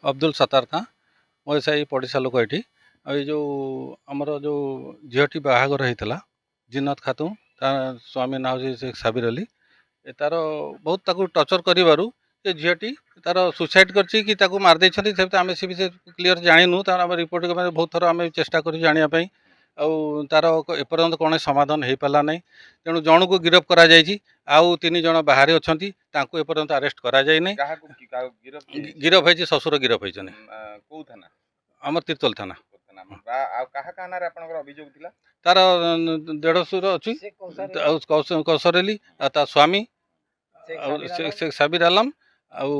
अब्दुल सत्तार खां ମୋ ସାହି ପଡ଼ିଶା ଲୋକ ଏଠି। ଆଉ ଏଇ ଯେଉଁ ଆମର ଯେଉଁ ଝିଅଟି ବାହାଘର ହେଇଥିଲା ଜିନତ ଖାତୁନ, ତା ସ୍ୱାମୀ ନାଁ ହେଉଛି ସେ ସାବିର ଅଲି। ତାର ବହୁତ ତାକୁ ଟର୍ଚର କରିବାରୁ ସେ ଝିଅଟି ତାର ସୁସାଇଡ୍ କରିଛି କି ତାକୁ ମାରିଦେଇଛନ୍ତି, ସେମିତି ଆମେ ସେ ବିଷୟରେ କ୍ଲିଅର ଜାଣିନୁ। ତାର ଆମେ ରିପୋର୍ଟ ବହୁତ ଥର ଆମେ ଚେଷ୍ଟା କରିଛୁ ଜାଣିବା ପାଇଁ, ଆଉ ତାର ଏପର୍ଯ୍ୟନ୍ତ କୌଣସି ସମାଧାନ ହେଇପାରିଲା ନାହିଁ। ତେଣୁ ଜଣକୁ ଗିରଫ କରାଯାଇଛି, ଆଉ 3 ଜଣ ବାହାରେ ଅଛନ୍ତି, ତାଙ୍କୁ ଏପର୍ଯ୍ୟନ୍ତ ଆରେଷ୍ଟ କରାଯାଇନାହିଁ। ଗିରଫ ହେଇଛି, ଶ୍ୱଶୁର ଗିରଫ ହେଇଛନ୍ତି। କୋଉ ଥାନା? ଆମର ତିର୍ତ୍ତୋଲ ଥାନା। ଆଉ କାହା ନାଁରେ ଆପଣଙ୍କର ଅଭିଯୋଗ ଥିଲା? ତାର ଦେଢ଼ଶୁର ଅଛି, ଆଉ କୌଶର ଅଲି, ଆଉ ତା ସ୍ୱାମୀ, ଆଉ ସେ ସାବିର ଆଲମ, ଆଉ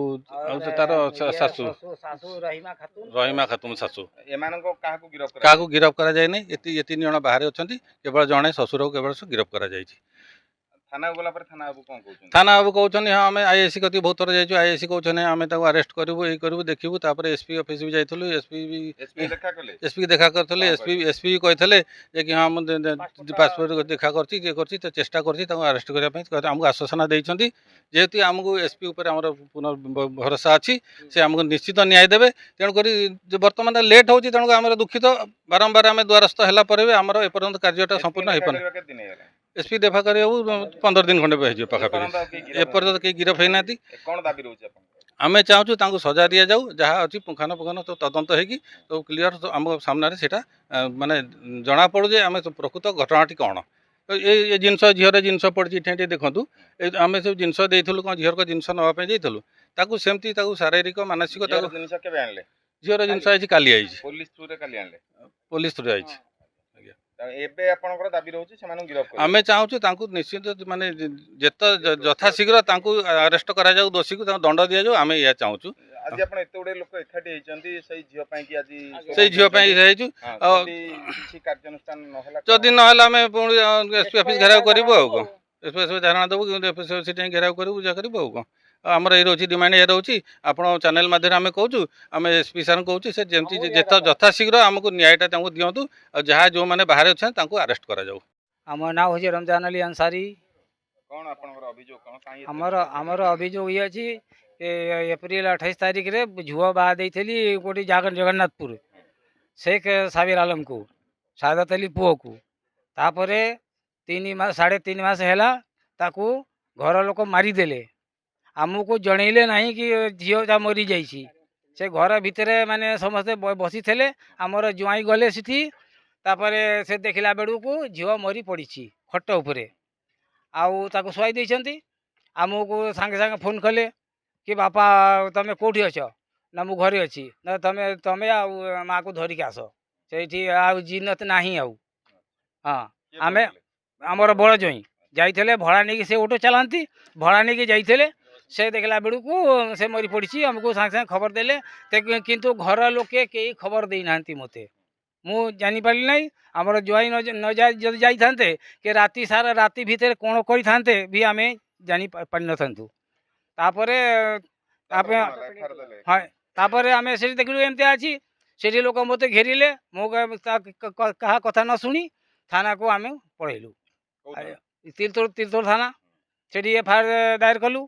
ତାର ଶାଶୁ ରହିମା ଖାତୁନ ଶାଶୁ। ଏମାନଙ୍କ କାହାକୁ ଗିରଫ କରାଯାଇନାହିଁ। ଏ 3 ଜଣ ବାହାରେ ଅଛନ୍ତି, କେବଳ ଜଣେ ଶ୍ୱଶୁରକୁ କେବଳ ଗିରଫ କରାଯାଇଛି। ଥାନାକୁ ଗଲା ପରେ ଥାନା ବାବୁ କ'ଣ କହୁଛନ୍ତି? ଥାନା ବାବୁ କହୁଛନ୍ତି ହଁ ଆମେ ଆଇଆଇସି କତି ବହୁତ ଥର ଯାଇଛୁ, ଆଇଆଇସି କହୁଛନ୍ତି ଆମେ ତାକୁ ଆରେଷ୍ଟ କରିବୁ, ଏଇ କରିବୁ, ଦେଖିବୁ। ତାପରେ ଏସ୍ପି ଅଫିସ୍ ବି ଯାଇଥିଲୁ, ଏସ୍ପି ଦେଖା କରିଥିଲେ। ଏସ୍ପି ବି କହିଥିଲେ ଯେ କି ହଁ ମୁଁ ପାସପୋର୍ଟ ଦେଖା କରିଛି, ଇଏ କରିଛି, ତ ଚେଷ୍ଟା କରିଛି ତାଙ୍କୁ ଆରେଷ୍ଟ କରିବା ପାଇଁ, ଆମକୁ ଆଶ୍ୱାସନା ଦେଇଛନ୍ତି। ଯେହେତୁ ଆମକୁ ଏସ୍ପି ଉପରେ ଆମର ଭରସା ଅଛି, ସେ ଆମକୁ ନିଶ୍ଚିତ ନ୍ୟାୟ ଦେବେ। ତେଣୁକରି ବର୍ତ୍ତମାନ ଲେଟ୍ ହେଉଛି, ତେଣୁ ଆମର ଦୁଃଖିତ। ବାରମ୍ବାର ଆମେ ଦ୍ୱାରସ୍ଥ ହେଲା ପରେ ବି ଆମର ଏପର୍ଯ୍ୟନ୍ତ କାର୍ଯ୍ୟଟା ସମ୍ପୂର୍ଣ୍ଣ ହେଇପାରୁନି। ଏସ୍ପି ଦେଖା କରିବାକୁ 15 ଦିନ ଖଣ୍ଡେ ହେଇଯିବ ପାଖାପାଖି, ଏପର୍ଯ୍ୟନ୍ତ କେହି ଗିରଫ ହେଇନାହାନ୍ତି। କ'ଣ ଦାବି ରହୁଛି ଆପଣଙ୍କର? ଆମେ ଚାହୁଁଛୁ ତାଙ୍କୁ ସଜା ଦିଆଯାଉ, ଯାହା ଅଛି ପୁଙ୍ଖାନୁପୁଙ୍ଖାନ ତଦନ୍ତ ହେଇକି ସବୁ କ୍ଲିଅର ଆମ ସାମ୍ନାରେ ସେଇଟା ମାନେ ଜଣାପଡ଼ୁ ଯେ ଆମେ ପ୍ରକୃତ ଘଟଣାଟି କ'ଣ। ଏ ଜିନିଷ ଝିଅର ଜିନିଷ ପଡ଼ିଛି ଏଠି ଟିକେ ଦେଖନ୍ତୁ। ଆମେ ସବୁ ଜିନିଷ ଦେଇଥିଲୁ, କ'ଣ ଝିଅର ଜିନିଷ ନେବା ପାଇଁ ଯାଇଥିଲୁ, ତାକୁ ସେମିତି ତାକୁ ଶାରୀରିକ ମାନସିକ ତାକୁ ଜିନିଷ କେବେ ଆଣିଲେ? ଝିଅର ଜିନିଷ ଆଇଛି, କାଲି ଆଇଛି, ପୋଲିସ ଥ୍ରୁରେ କାଲି ଆଣିଲେ? ପୋଲିସ ଥ୍ରୁରେ ଆଇଛି। ଏବେ ଆପଣଙ୍କର ଦାବି ରହୁଛି ସେମାନଙ୍କୁ ଗିରଫ କରିବା? ଆମେ ଚାହୁଁଛୁ ତାଙ୍କୁ ନିଶ୍ଚିତ ମାନେ ଯେତେ ଯଥାଶୀଘ୍ର ତାଙ୍କୁ ଆରେଷ୍ଟ କରାଯାଉ, ଦୋଷୀକୁ ତାଙ୍କୁ ଦଣ୍ଡ ଦିଆଯାଉ, ଆମେ ଏହା ଚାହୁଁଛୁ। ଆଜି ଆପଣ ଏତେ ଗୁଡ଼େ ଲୋକ ଏକାଠି ହେଇଛନ୍ତି ସେଇ ଝିଅ ପାଇଁ କି? ଆଜି ସେଇ ଝିଅ ପାଇଁ ହେଇଛୁ। କିଛି କାର୍ଯ୍ୟାନୁଷ୍ଠାନ ନହେଲା, ଯଦି ନହେଲେ ଆମେ ପୁଣି ଏସ୍ପି ଅଫିସ୍ ଘେରାଉ କରିବୁ। ଆଉ କ'ଣ ଏସ୍ପି ଅଫିସ୍ ଧାରଣା ଦେବୁ, କିନ୍ତୁ ସେଠି ଘେରାଉ କରିବୁ, ପୂଜା କରିବୁ। ଆଉ କ'ଣ ଆମର ଏଇ ରହୁଛି ଡିମାଣ୍ଡ, ଏ ରହୁଛି। ଆପଣ ଚ୍ୟାନେଲ୍ ମାଧ୍ୟମରେ ଆମେ କହୁଛୁ, ଆମେ ଏସ୍ପି ସାର୍ଙ୍କୁ କହୁଛୁ, ସେ ଯେମିତି ଯଥାଶୀଘ୍ର ଆମକୁ ନ୍ୟାୟଟା ତାଙ୍କୁ ଦିଅନ୍ତୁ, ଆଉ ଯାହା ଯେଉଁମାନେ ବାହାରେ ଅଛନ୍ତି ତାଙ୍କୁ ଆରେଷ୍ଟ କରାଯାଉ। ଆମ ନାଁ ହେଉଛି ରମଜାନ ଅଲି ଆନସାରୀ। କ'ଣ ଆପଣଙ୍କର ଅଭିଯୋଗ କ'ଣ? ଆମର ଅଭିଯୋଗ ଇଏ ଅଛି, ଏପ୍ରିଲ 28 ତାରିଖରେ ଝୁଅ ବାହା ଦେଇଥିଲି କେଉଁଠି ଜଗନ୍ନାଥପୁର, ଶେଖ ସାବିର ଆଲମକୁ, ସାଦତ ଅଲି ପୁଅକୁ। ତାପରେ 3.5 ମାସ ହେଲା ତାକୁ ଘର ଲୋକ ମାରିଦେଲେ। ଆମକୁ ଜଣେଇଲେ ନାହିଁ କି ଝିଅଟା ମରିଯାଇଛି। ସେ ଘର ଭିତରେ ମାନେ ସମସ୍ତେ ବସିଥିଲେ, ଆମର ଜ୍ୱାଇଁ ଗଲେ ସେଠି। ତାପରେ ସେ ଦେଖିଲା ବେଳକୁ ଝିଅ ମରି ପଡ଼ିଛି ଖଟ ଉପରେ, ଆଉ ତାକୁ ଶୁଆଇ ଦେଇଛନ୍ତି। ଆମକୁ ସାଙ୍ଗେ ସାଙ୍ଗେ ଫୋନ୍ କଲେ କି ବାପା ତୁମେ କେଉଁଠି ଅଛ? ନା ମୁଁ ଘରେ ଅଛି। ନା ତମେ ଆଉ ମାଆକୁ ଧରିକି ଆସ। ସେଇଠି ଆଉ ଜିନତ ନାହିଁ ଆଉ। ହଁ, ଆମେ ଆମର ବଡ଼ ଜ୍ୱାଇଁ ଯାଇଥିଲେ, ଭଡ଼ା ନେଇକି, ସେ ଅଟୋ ଚଲାନ୍ତି, ଭଡ଼ା ନେଇକି ଯାଇଥିଲେ। ସେ ଦେଖିଲା ବେଳକୁ ସେ ମରି ପଡ଼ିଛି। ଆମକୁ ସାଙ୍ଗେ ସାଙ୍ଗେ ଖବର ଦେଲେ, କିନ୍ତୁ ଘର ଲୋକେ କେହି ଖବର ଦେଇନାହାନ୍ତି ମୋତେ। ମୁଁ ଜାଣିପାରିଲି ନାହିଁ। ଆମର ଜ୍ୱାଇଁ ଯଦି ଯାଇଥାନ୍ତେ, କି ରାତି ଭିତରେ କ'ଣ କରିଥାନ୍ତେ ବି ଆମେ ଜାଣିପାରିନଥାନ୍ତୁ। ତାପରେ ହଁ, ତାପରେ ଆମେ ସେଠି ଦେଖିଲୁ ଏମିତିଆ ଅଛି। ସେଠି ଲୋକ ମୋତେ ଘେରିଲେ, ମୁଁ କାହା କଥା ନ ଶୁଣି ଥାନାକୁ ଆମେ ପଳେଇଲୁ, ତିର୍ତ୍ତୋଲ ଥାନା। ସେଠି FIR ଦାୟର କଲୁ।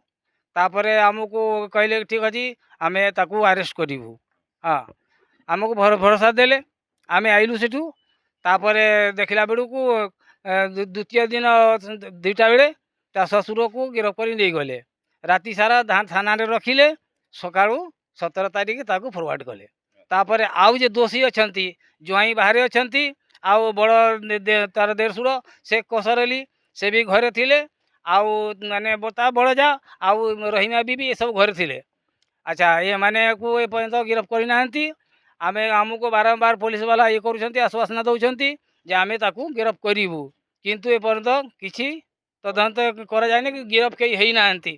ତାପରେ ଆମକୁ କହିଲେ ଠିକ୍ ଅଛି, ଆମେ ତାକୁ ଆରେଷ୍ଟ କରିବୁ। ହଁ, ଆମକୁ ଭରସା ଦେଲେ, ଆମେ ଆଇଲୁ ସେଠୁ। ତାପରେ ଦେଖିଲା ବେଳକୁ ଦ୍ୱିତୀୟ ଦିନ 2ଟା ବେଳେ ତା ଶ୍ୱଶୁରକୁ ଗିରଫ କରି ନେଇଗଲେ। ରାତି ସାରା ଥାନାରେ ରଖିଲେ, ସକାଳୁ 17 ତାରିଖ ତାକୁ ଫରୱାର୍ଡ଼ କଲେ। ତାପରେ ଆଉ ଯେ ଦୋଷୀ ଅଛନ୍ତି, ଜ୍ୱାଇଁ ବାହାରେ ଅଛନ୍ତି, ଆଉ ବଡ଼ ତାର ଦେଢ଼ଶୁର ସେ କସର ଅଲି, ସେ ବି ଘରେ ଥିଲେ, ଆଉ ମାନେ ତା ବଡ଼ ଯା ଆଉ ରହିମା ବିବି ଏସବୁ ଘରେ ଥିଲେ। ଆଚ୍ଛା, ଏମାନଙ୍କୁ ଏପର୍ଯ୍ୟନ୍ତ ଗିରଫ କରିନାହାନ୍ତି। ଆମକୁ ବାରମ୍ବାର ପୋଲିସ ବାଲା ଇଏ କରୁଛନ୍ତି, ଆଶ୍ୱାସନା ଦେଉଛନ୍ତି ଯେ ଆମେ ତାକୁ ଗିରଫ କରିବୁ, କିନ୍ତୁ ଏପର୍ଯ୍ୟନ୍ତ କିଛି ତଦନ୍ତ କରାଯାଇନି, ଗିରଫ କେହି ହେଇନାହାନ୍ତି।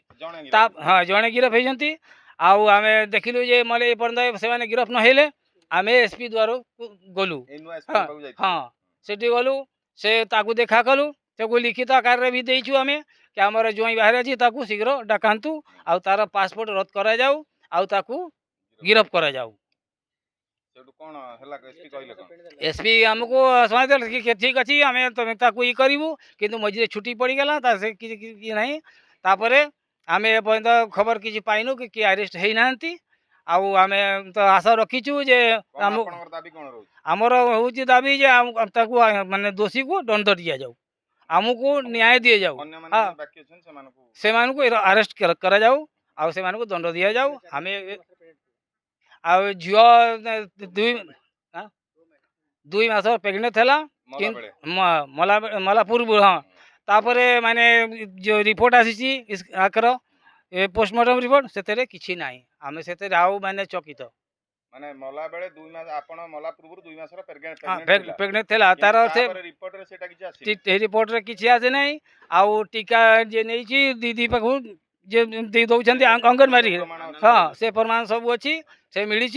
ହଁ, ଜଣେ ଗିରଫ ହେଇଛନ୍ତି। ଆଉ ଆମେ ଦେଖିଲୁ ଯେ ଏପର୍ଯ୍ୟନ୍ତ ସେମାନେ ଗିରଫ ନ ହେଲେ ଆମେ ଏସ୍ପି ଦ୍ୱାରକୁ ଗଲୁ। ହଁ, ସେଠି ଗଲୁ, ସେ ତାକୁ ଦେଖା କଲୁ, ତାକୁ ଲିଖିତ ଆକାରରେ ବି ଦେଇଛୁ ଆମେ କି ଆମର ଜ୍ୱାଇଁ ବାହାରେ ଅଛି, ତାକୁ ଶୀଘ୍ର ଡାକନ୍ତୁ, ଆଉ ତାର ପାସପୋର୍ଟ ରଦ୍ଦ କରାଯାଉ, ଆଉ ତାକୁ ଗିରଫ କରାଯାଉ। ଏସ୍ପି ଆମକୁ ଶୁଣାଇଦେଲେ କି ଠିକ୍ ଅଛି, ଆମେ ତାକୁ ଇ କରିବୁ, କିନ୍ତୁ ମଝିରେ ଛୁଟି ପଡ଼ିଗଲା, ସେ କିଛି ନାହିଁ। ତାପରେ ଆମେ ଏପର୍ଯ୍ୟନ୍ତ ଖବର କିଛି ପାଇନୁ କି ଆରେଷ୍ଟ ହେଇନାହାନ୍ତି। आउ आमे तो आशा रखीचु जे कौन आपनकर दाबी कोन रहउछ आमर होची दाबी जे ताकू माने दोषी को दंड दिया जाऊ आमको न्याय दिया जाऊ अन्य माने हाँ। जे बाकी अछन सेमानकु से मानकु अरेस्ट करा जाऊ आ से मानकु दंड दिया जाऊ आमे आ झियो दुई मास प्रेग्नेंट थेला मला बेले मला पूर्व हाँ तापर माने जो रिपोर्ट आसी आकर पोस्टमार्टम रिपोर्ट से किसी ना आम से आउ माने चकित माने मला बेले 2 मास आपण मला पूर्व 2 मास रा हाँ प्रेग्नेंट प्रेग्नेंट थेला तार से रिपोर्ट रे सेटा किछ आसी रिपोर्ट रे किसी आसे नहीं आउ टीका जे नहीं दीदी पाखु जे दे दौरान अंगनवाड़ी हाँ से प्रमाण सब अच्छी से मिली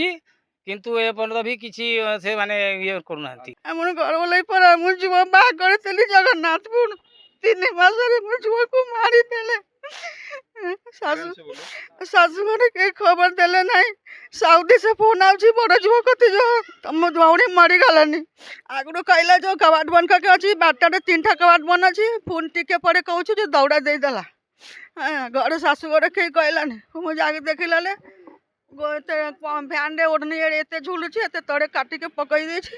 किंतु ए पर्यंत भी किसी से माने ये करूना আমার ঘর বলাই পর আমার যুব বাহ করেছিলি জগন্নাথপুর 3 মাসের আমার যুবকু মারি দেলে শাশু শাশু ঘরে কে খবর দেলে নাই সাউদি से फोन आउची बड़ যুবক তি जो तम दौड़ी मरी गलानी आगरो कहला जो कबाट बन के अछि बाटारे 3टा कबाट बन अछि फोन टिके पड़े कहछु जे दौड़ा दे देला घर शाशु घरे के कहलानी मु जाके देखिलाले भ्यान रे ओढ़नी एते झुलुची एते तड़े काटी के पकई देछि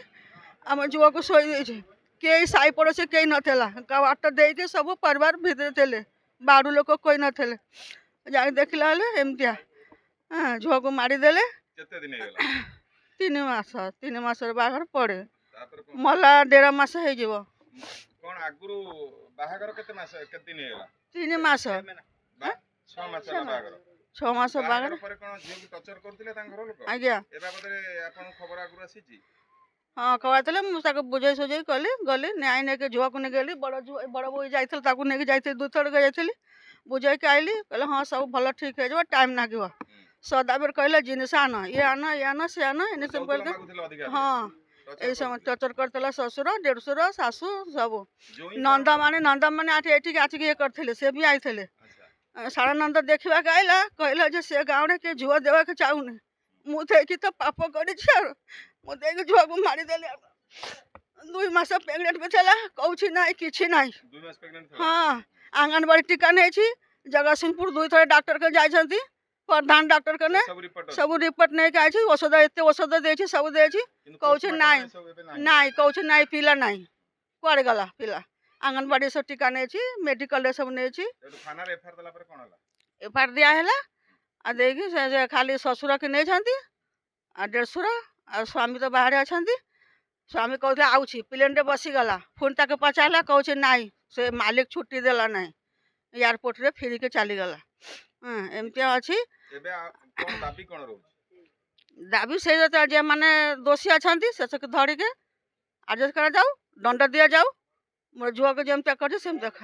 आम जुआ को शोई देछि के साई पड़ोसी के नथेला कबाट दे के सब परिवार भीतर थेले बारू लोक कोई नथेले जाके देखिला हले एमतिया झुआ को मारी देले केते दिन हेला 3 मास रे बाहर पड़े तापर मला 1.5 मास हे जीवो कोन आगुरु बाहागर केते मास केते दिन हेला 3 मास 6 मास रा बाहागर 6 मास बाहर पर कोन जे टर्चर करथिले तां घर लोक आज्ञा ए बाबदरे आपन खबर आगुरु आसीची हाँ कहते मुझे बुझे सुझे कली गली न्याय नहीं के झुआ को नहीं गली बड़ बोई जाइए नहीं जाइए 2 थर जाइए बुझे के आइली कहले हाँ सब भल ठीक है टाइम ना सदा बेर कहले जिनस आन ये आना से आना इन सब करके हाँ ये सब टर्चर करते ससुर देढ़सुर शाशु सब नंदा माने आठ एठी आचिक ये करते से भी आईते सारा नंद देखा आइला कहला जे से गाँव के झुआ देवा के चाहूनी मुझे तो पाप कर मुझे झुआ को मारी देले 2 मास प्रेग्नेंट में चला कौची नहीं किसी नहीं 2 मास प्रेग्नेंट हाँ आंगनबाड़ी टीका नहीं छी जगतसिंहपुर 2 थर डॉक्टर के जाइछंती प्रधान डॉक्टर के ने सब रिपोर्ट नहीं के आइछि औषध एते औषध दे छी सब दे छी कौची नहीं कौची नहीं पीला नहीं कुआड़ गला पीला आंगनबाड़ी से टीका नहीं छी मेडिकल रे सब नहीं छी थाना रे एफआर दला पर कोन हला एफआर दिया हैला आ देखी से खाली ससुर के नहीं छंती आ देढ़सुर आ स्वामी तो बाहर अच्छा स्वामी कहते आउछि प्लेन रे बसीगला फोन तक पचाला कहছে नाई से मालिक छुट्टी देला नाई एयरपोर्ट रे फिर के चली गला एमती अच्छी एबे कोन दाबी कोन रहउछ दाबी से जे माने दोषी अछंती से धरी के एडजस्ट करा जाऊ दंड दिया जाऊ मोर झुआ के जेमता कर सेम देखा